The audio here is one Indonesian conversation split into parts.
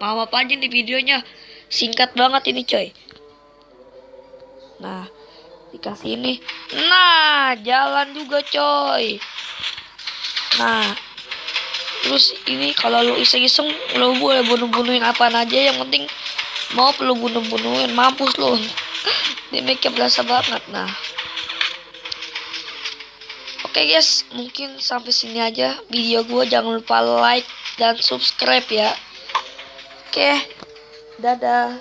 mau apa aja nih videonya. Singkat banget ini coy. Nah, dikasih ini. Nah, jalan juga coy. Nah, terus ini kalau lu iseng-iseng lu boleh bunuh-bunuhin apaan aja, yang penting mau lu bunuh-bunuhin, mampus lu. Ini make berasa banget. Nah, oke guys, mungkin sampai sini aja video gue. Jangan lupa like dan subscribe ya. Oke, dadah.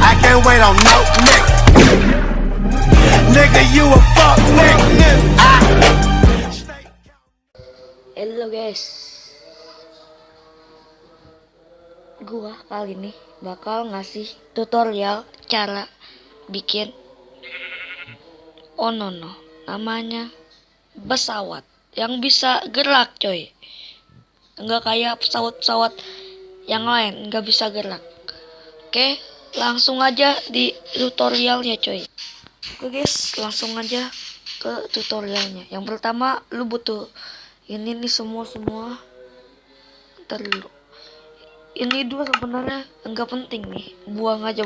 I can't wait on no nigga. Nigga, you a fuck nigga. Halo guys, gua kali ini bakal ngasih tutorial cara bikin Onono, namanya pesawat yang bisa gerak coy. Enggak kayak pesawat-pesawat yang lain, nggak bisa gerak. Oke, langsung aja di tutorialnya coy. Oke guys, langsung aja ke tutorialnya. Yang pertama lu butuh ini nih semua. Ntar dulu, ini dua sebenarnya enggak penting nih, buang aja.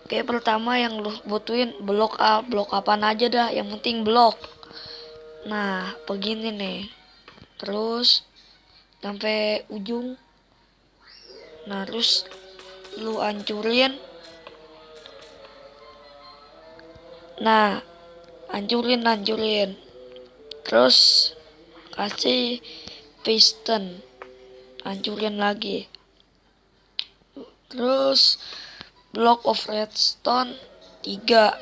Oke, pertama yang lu butuhin blok A, blok apaan aja dah, yang penting blok. Nah, begini nih, terus sampai ujung. Nah, terus lu hancurin. Nah, hancurin. Terus kasih piston, hancurin lagi. Terus block of redstone 3,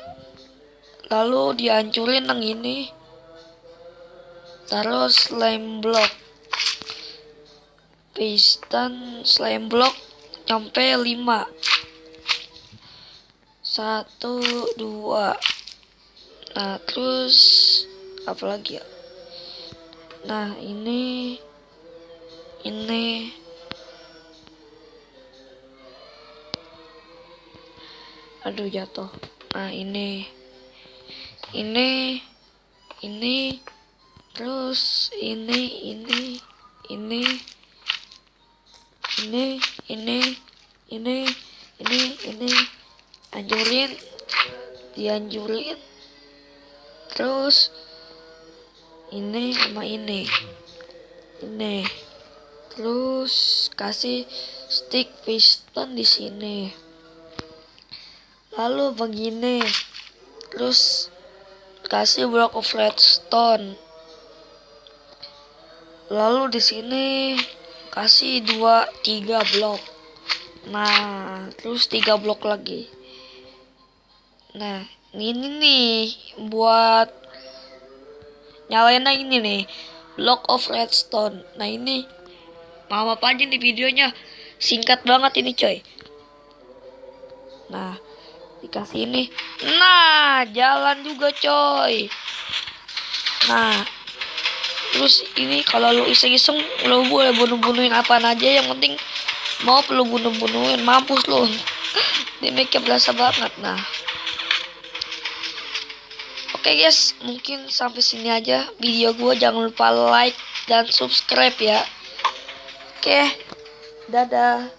lalu dihancurin yang ini. Terus slime block, piston, slime block sampai 5. 1, 2. Nah, terus apa lagi ya? Nah, ini aduh jatuh. Nah, ini terus ini dihancurin. Terus ini sama ini. Terus kasih stick piston di sini. Lalu begini. Terus kasih block of redstone. Lalu di sini kasih 3 blok. Nah, terus 3 blok lagi. Nah, ini nih buat nyalainnya ini nih, block of redstone. Nah, ini mau apa aja nih videonya. Singkat banget ini coy. Nah, dikasih ini. Nah, jalan juga coy. Nah, terus ini kalau lu iseng-iseng lu boleh bunuh-bunuhin apaan aja, yang penting mau lu bunuh-bunuhin, mampus lu. Ini make berasa banget. Nah, oke guys, mungkin sampai sini aja video gue. Jangan lupa like dan subscribe ya. Oke, dadah.